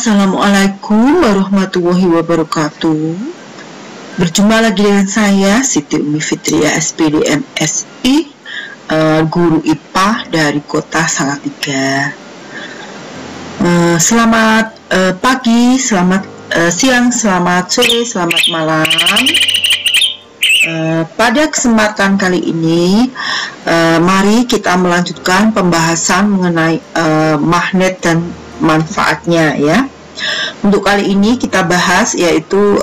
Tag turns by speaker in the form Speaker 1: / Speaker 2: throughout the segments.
Speaker 1: Assalamualaikum warahmatullahi wabarakatuh. Berjumpa lagi dengan saya Siti Umi Fitria SPD MSI, guru IPA dari Kota Salatiga. Selamat pagi, selamat siang, selamat sore, selamat malam. Pada kesempatan kali ini, mari kita melanjutkan pembahasan mengenai magnet dan manfaatnya ya. Untuk kali ini kita bahas yaitu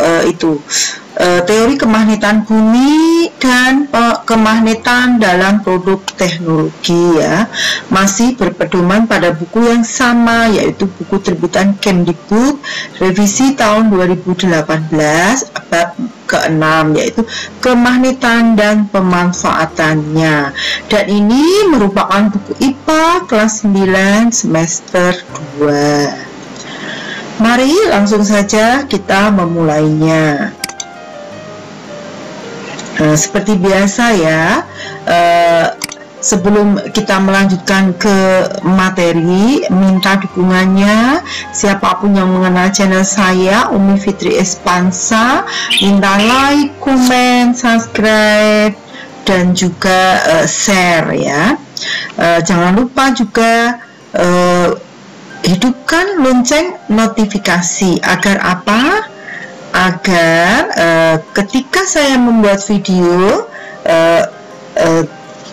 Speaker 1: teori kemagnetan bumi dan kemagnetan dalam produk teknologi ya. Masih berpedoman pada buku yang sama, yaitu buku terbitan Kemdikbud revisi tahun 2018 bab ke-6, yaitu kemagnetan dan pemanfaatannya. Dan ini merupakan buku IPA kelas 9 semester 2. Mari langsung saja kita memulainya. Seperti biasa ya, sebelum kita melanjutkan ke materi, minta dukungannya siapapun yang mengenal channel saya Umi Fitri Espansa, minta like, komen, subscribe, dan juga share ya. Jangan lupa juga hidupkan lonceng notifikasi agar apa? Agar ketika saya membuat video,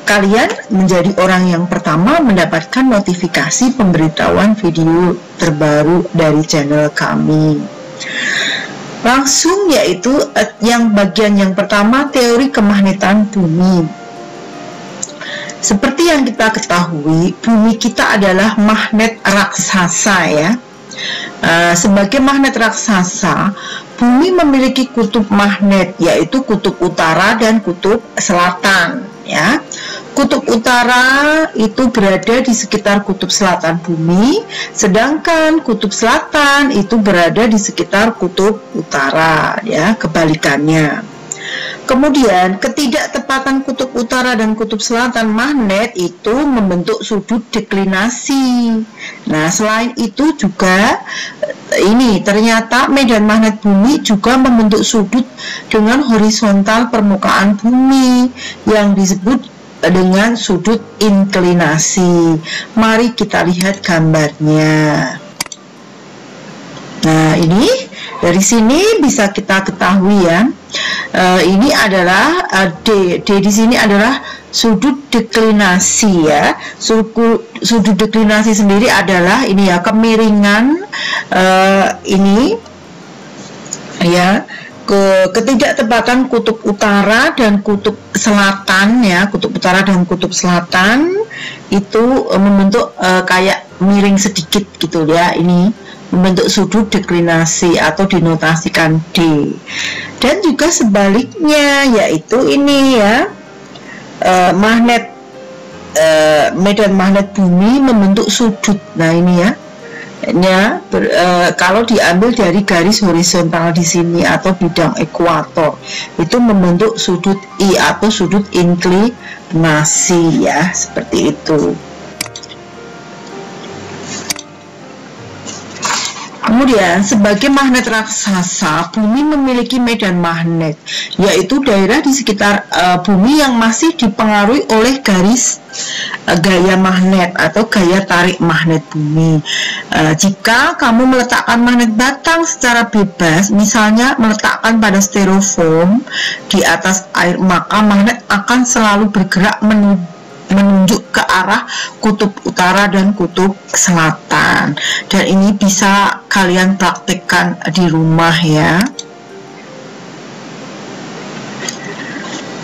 Speaker 1: kalian menjadi orang yang pertama mendapatkan notifikasi pemberitahuan video terbaru dari channel kami. Langsung yaitu yang bagian yang pertama, teori kemagnetan bumi. Seperti yang kita ketahui, bumi kita adalah magnet raksasa ya. Sebagai magnet raksasa, bumi memiliki kutub magnet, yaitu kutub utara dan kutub selatan ya. Kutub utara itu berada di sekitar kutub selatan bumi, sedangkan kutub selatan itu berada di sekitar kutub utara ya, kebalikannya. Kemudian ketidaktepatan kutub utara dan kutub selatan magnet itu membentuk sudut deklinasi. Nah, selain itu juga ini ternyata medan magnet bumi juga membentuk sudut dengan horizontal permukaan bumi yang disebut dengan sudut inklinasi. Mari kita lihat gambarnya. Nah, ini dari sini bisa kita ketahui ya. Ini adalah D di sini adalah sudut deklinasi ya. Sudut deklinasi sendiri adalah ini ya, kemiringan ini ya, ketidaktepatan kutub utara dan kutub selatan ya. Kutub utara dan kutub selatan itu membentuk kayak miring sedikit gitu ya, ini membentuk sudut deklinasi atau dinotasikan D. Dan juga sebaliknya, yaitu ini ya, medan magnet bumi membentuk sudut. Nah ini ya, kalau diambil dari garis horizontal di sini atau bidang ekuator, itu membentuk sudut I atau sudut inklinasi ya, seperti itu. Kemudian sebagai magnet raksasa, bumi memiliki medan magnet, yaitu daerah di sekitar bumi yang masih dipengaruhi oleh garis gaya magnet atau gaya tarik magnet bumi. Jika kamu meletakkan magnet batang secara bebas, misalnya meletakkan pada styrofoam di atas air, maka magnet akan selalu bergerak menunjuk ke arah kutub utara dan kutub selatan. Dan ini bisa kalian praktekkan di rumah ya.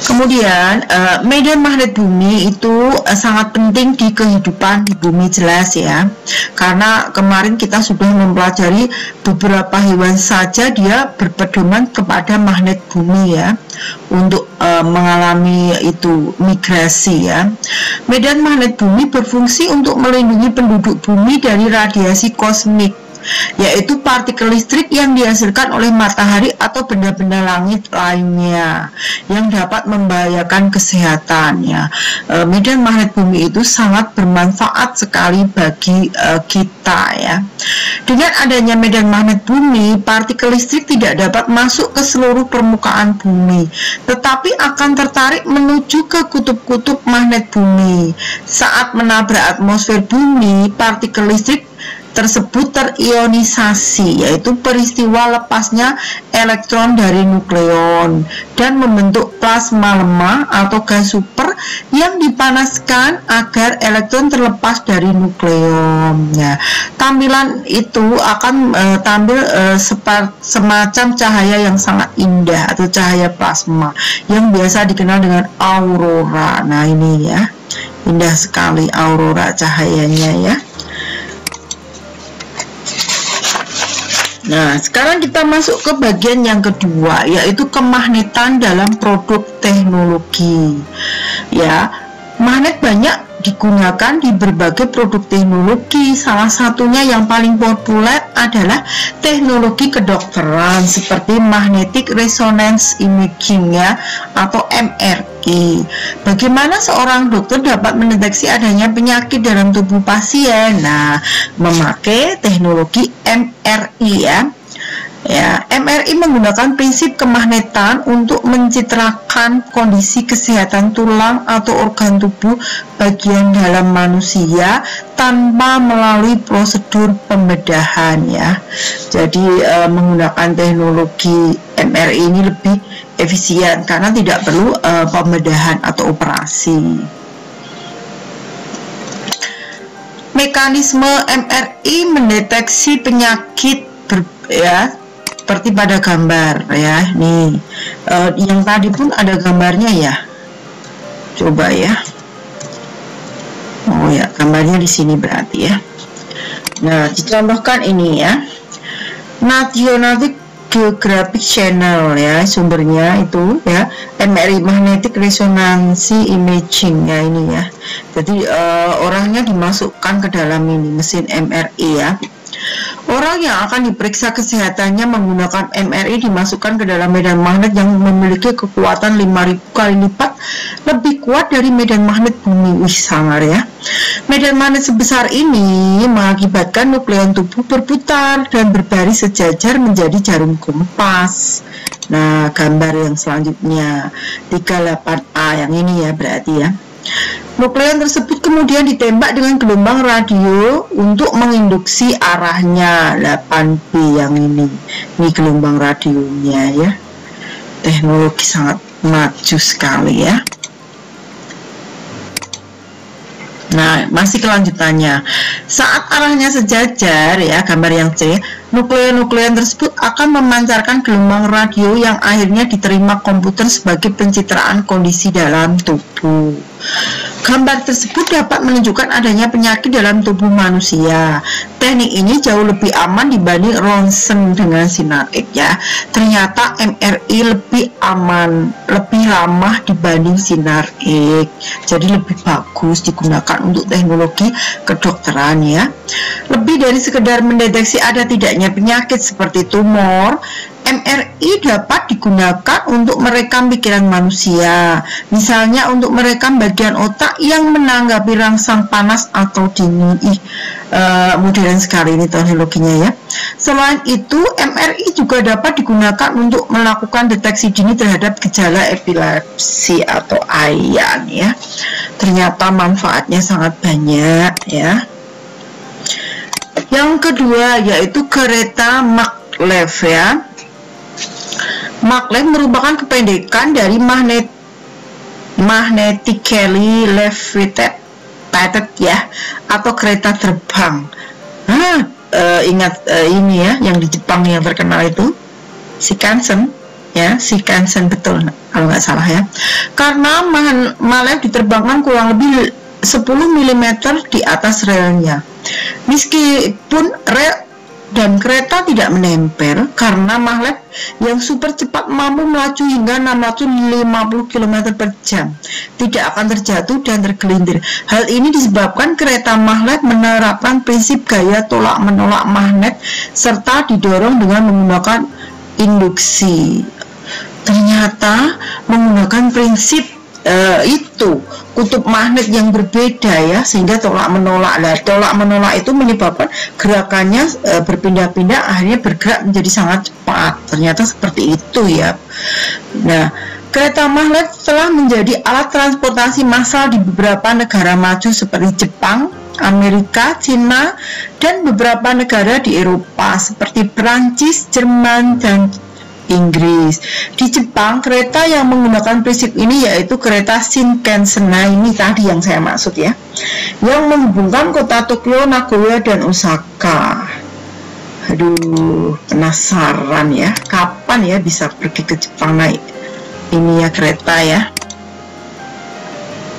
Speaker 1: Kemudian medan magnet bumi itu sangat penting di kehidupan di bumi, jelas ya. Karena kemarin kita sudah mempelajari beberapa hewan saja dia berpedoman kepada magnet bumi ya, untuk mengalami itu migrasi ya. Medan magnet bumi berfungsi untuk melindungi penduduk bumi dari radiasi kosmik yaitu partikel listrik yang dihasilkan oleh matahari atau benda-benda langit lainnya yang dapat membahayakan kesehatan ya. Medan magnet bumi itu sangat bermanfaat sekali bagi kita ya. Dengan adanya medan magnet bumi, partikel listrik tidak dapat masuk ke seluruh permukaan bumi, tetapi akan tertarik menuju ke kutub-kutub magnet bumi. Saat menabrak atmosfer bumi, partikel listrik tersebut terionisasi, yaitu peristiwa lepasnya elektron dari nukleon, dan membentuk plasma lemah atau gas super yang dipanaskan agar elektron terlepas dari nukleon. Ya, tampilan itu akan tampil semacam cahaya yang sangat indah atau cahaya plasma yang biasa dikenal dengan aurora. Nah ini ya, indah sekali aurora cahayanya ya. Nah, sekarang kita masuk ke bagian yang kedua, yaitu kemagnetan dalam produk teknologi. Ya, magnet banyak digunakan di berbagai produk teknologi. Salah satunya yang paling populer adalah teknologi kedokteran seperti magnetic resonance imaging ya, atau MRI. Bagaimana seorang dokter dapat mendeteksi adanya penyakit dalam tubuh pasien? Nah, memakai teknologi MRI ya. Ya, MRI menggunakan prinsip kemagnetan untuk mencitrakan kondisi kesehatan tulang atau organ tubuh bagian dalam manusia tanpa melalui prosedur pembedahan ya. Jadi menggunakan teknologi MRI ini lebih efisien karena tidak perlu pembedahan atau operasi. Mekanisme MRI mendeteksi penyakit seperti pada gambar ya. Nih yang tadi pun ada gambarnya ya, coba ya. Oh ya, gambarnya di sini berarti ya. Nah, dicontohkan ini ya, National Geographic Channel ya, sumbernya itu ya, MRI Magnetic Resonance Imaging ya ini ya. Jadi orangnya dimasukkan ke dalam ini mesin MRI ya. Orang yang akan diperiksa kesehatannya menggunakan MRI dimasukkan ke dalam medan magnet yang memiliki kekuatan 5000 kali lipat lebih kuat dari medan magnet bumi. Wih, sangar ya. Medan magnet sebesar ini mengakibatkan nukleon tubuh berputar dan berbaris sejajar menjadi jarum kompas. Nah, gambar yang selanjutnya 38A yang ini ya berarti ya. Nukleon tersebut kemudian ditembak dengan gelombang radio untuk menginduksi arahnya. 8B yang ini gelombang radionya ya. Teknologi sangat maju sekali ya. Nah, masih kelanjutannya. Saat arahnya sejajar ya, gambar yang C, nukleon tersebut akan memancarkan gelombang radio yang akhirnya diterima komputer sebagai pencitraan kondisi dalam tubuh. Gambar tersebut dapat menunjukkan adanya penyakit dalam tubuh manusia. Teknik ini jauh lebih aman dibanding ronsen dengan sinar X ya. Ternyata MRI lebih aman, lebih ramah dibanding sinar X. Jadi lebih bagus digunakan untuk teknologi kedokteran ya. Lebih dari sekedar mendeteksi ada tidaknya penyakit seperti tumor, MRI dapat digunakan untuk merekam pikiran manusia, misalnya untuk merekam bagian otak yang menanggapi rangsang panas atau dingin. Modern sekali ini teknologinya ya. Selain itu, MRI juga dapat digunakan untuk melakukan deteksi dini terhadap gejala epilepsi atau AIAN ya. Ternyata manfaatnya sangat banyak ya. Yang kedua yaitu kereta maglev ya. Maglev merupakan kependekan dari magnetically levitated ya, atau kereta terbang. Ingat ini ya, yang di Jepang yang terkenal itu Shinkansen ya, Shinkansen betul kalau nggak salah ya. Karena maglev diterbangkan kurang lebih 10 mm di atas relnya. Meskipun rel dan kereta tidak menempel karena magnet yang super cepat mampu melaju hingga 650 km per jam, tidak akan terjatuh dan tergelintir. Hal ini disebabkan kereta magnet menerapkan prinsip gaya tolak-menolak magnet serta didorong dengan menggunakan induksi. Ternyata menggunakan prinsip itu kutub magnet yang berbeda ya, sehingga tolak menolak. Nah, tolak menolak itu menyebabkan gerakannya berpindah-pindah, akhirnya bergerak menjadi sangat cepat. Ternyata seperti itu ya. Nah, kereta magnet telah menjadi alat transportasi massal di beberapa negara maju seperti Jepang, Amerika, Cina, dan beberapa negara di Eropa seperti Prancis, Jerman, dan Inggris. Di Jepang, kereta yang menggunakan prinsip ini yaitu kereta Shinkansen. Nah, ini tadi yang saya maksud ya, yang menghubungkan kota Tokyo, Nagoya, dan Osaka. Aduh, penasaran ya, kapan ya bisa pergi ke Jepang naik ini ya kereta ya.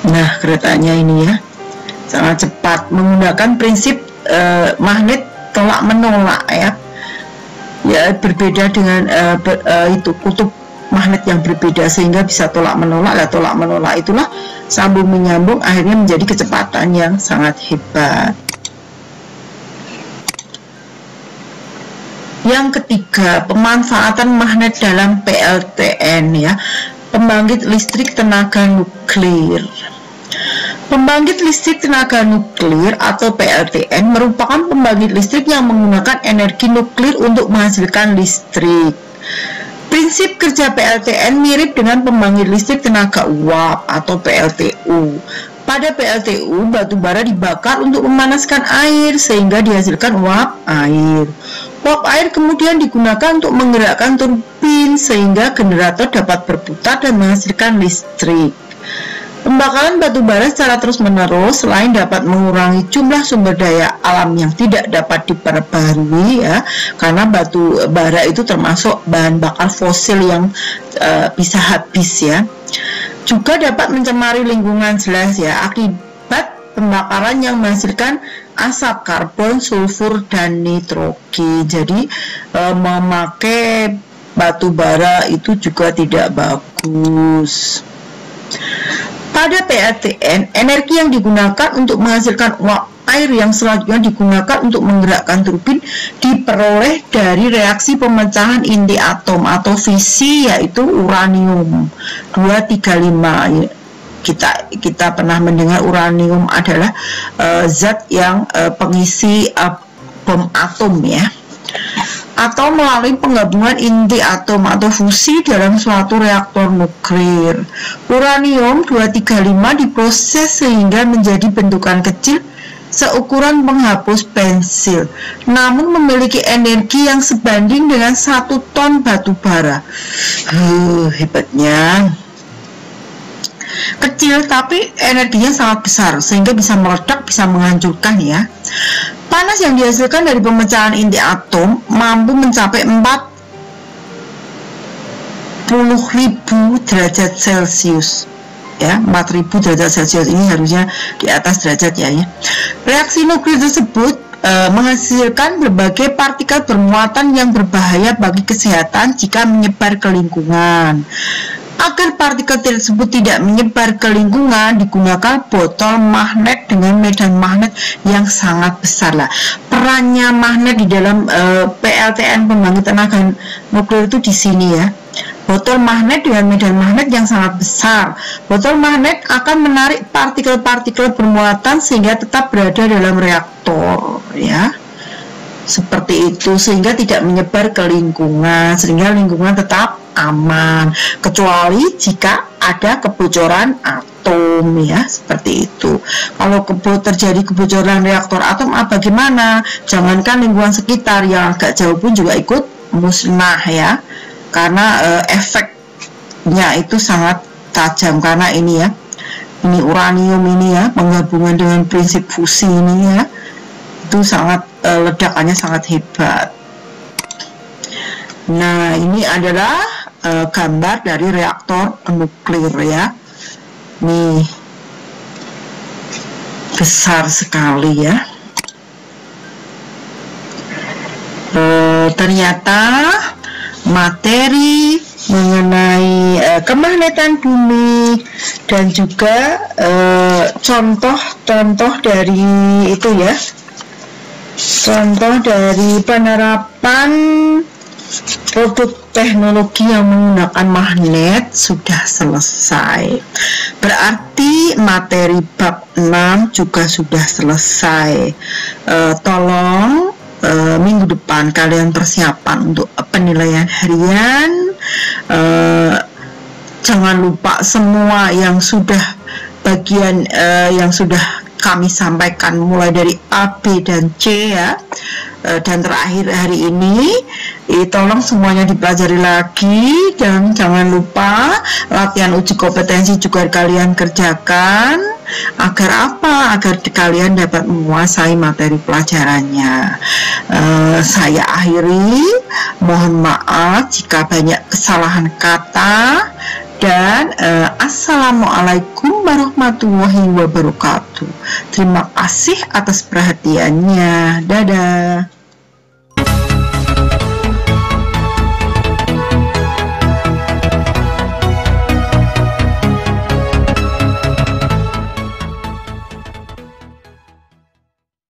Speaker 1: Nah, keretanya ini ya sangat cepat menggunakan prinsip magnet tolak menolak ya. Ya, berbeda dengan itu kutub magnet yang berbeda sehingga bisa tolak menolak. Lah, tolak menolak itulah sambung menyambung akhirnya menjadi kecepatan yang sangat hebat. Yang ketiga, pemanfaatan magnet dalam PLTN ya, pembangkit listrik tenaga nuklir. Pembangkit listrik tenaga nuklir atau PLTN merupakan pembangkit listrik yang menggunakan energi nuklir untuk menghasilkan listrik. Prinsip kerja PLTN mirip dengan pembangkit listrik tenaga uap atau PLTU. Pada PLTU, batu bara dibakar untuk memanaskan air sehingga dihasilkan uap air. Uap air kemudian digunakan untuk menggerakkan turbin sehingga generator dapat berputar dan menghasilkan listrik. Pembakaran batu bara secara terus-menerus selain dapat mengurangi jumlah sumber daya alam yang tidak dapat diperbarui ya, karena batu bara itu termasuk bahan bakar fosil yang bisa habis ya. Juga dapat mencemari lingkungan jelas ya, akibat pembakaran yang menghasilkan asap karbon, sulfur, dan nitrogen. Jadi memakai batu bara itu juga tidak bagus. Pada PLTN, energi yang digunakan untuk menghasilkan uap air yang selanjutnya digunakan untuk menggerakkan turbin diperoleh dari reaksi pemecahan inti atom atau fisi, yaitu uranium 235. Kita pernah mendengar uranium adalah zat yang pengisi bom atom ya, atau melalui penggabungan inti atom atau fusi dalam suatu reaktor nuklir. Uranium 235 diproses sehingga menjadi bentukan kecil seukuran penghapus pensil, namun memiliki energi yang sebanding dengan 1 ton batu bara. Hebatnya. Kecil tapi energinya sangat besar sehingga bisa meledak, bisa menghancurkan ya. Panas yang dihasilkan dari pemecahan inti atom mampu mencapai 40.000 derajat Celcius ya, 4.000 derajat Celcius. Ini harusnya di atas derajat ya. Reaksi nuklir tersebut menghasilkan berbagai partikel bermuatan yang berbahaya bagi kesehatan jika menyebar ke lingkungan. Agar partikel tersebut tidak menyebar ke lingkungan, digunakan botol magnet dengan medan magnet yang sangat besar lah. Perannya magnet di dalam PLTN pembangkit tenaga nuklir itu di sini ya. Botol magnet dengan medan magnet yang sangat besar. Botol magnet akan menarik partikel-partikel bermuatan sehingga tetap berada dalam reaktor ya. Seperti itu, sehingga tidak menyebar ke lingkungan, sehingga lingkungan tetap aman, kecuali jika ada kebocoran atom ya, seperti itu. Kalau terjadi kebocoran reaktor atom, bagaimana? Jangankan lingkungan sekitar, yang agak jauh pun juga ikut musnah ya, karena efeknya itu sangat tajam. Karena ini ya, ini uranium ini ya, penggabungan dengan prinsip fusi ini ya, itu sangat ledakannya sangat hebat. Nah, ini adalah gambar dari reaktor nuklir ya. Nih, besar sekali ya. ternyata materi mengenai kemagnetan bumi dan juga contoh-contoh dari itu ya, contoh dari penerapan produk teknologi yang menggunakan magnet sudah selesai. Berarti materi bab 6 juga sudah selesai. Tolong minggu depan kalian persiapan untuk penilaian harian. Jangan lupa semua yang sudah bagian yang sudah kami sampaikan mulai dari A, B, dan C ya, dan terakhir hari ini tolong semuanya dipelajari lagi, dan jangan lupa latihan uji kompetensi juga kalian kerjakan. Agar apa? Agar kalian dapat menguasai materi pelajarannya. Saya akhiri, mohon maaf jika banyak kesalahan kata, dan assalamualaikum warahmatullahi wabarakatuh. Terima kasih atas perhatiannya. Dadah.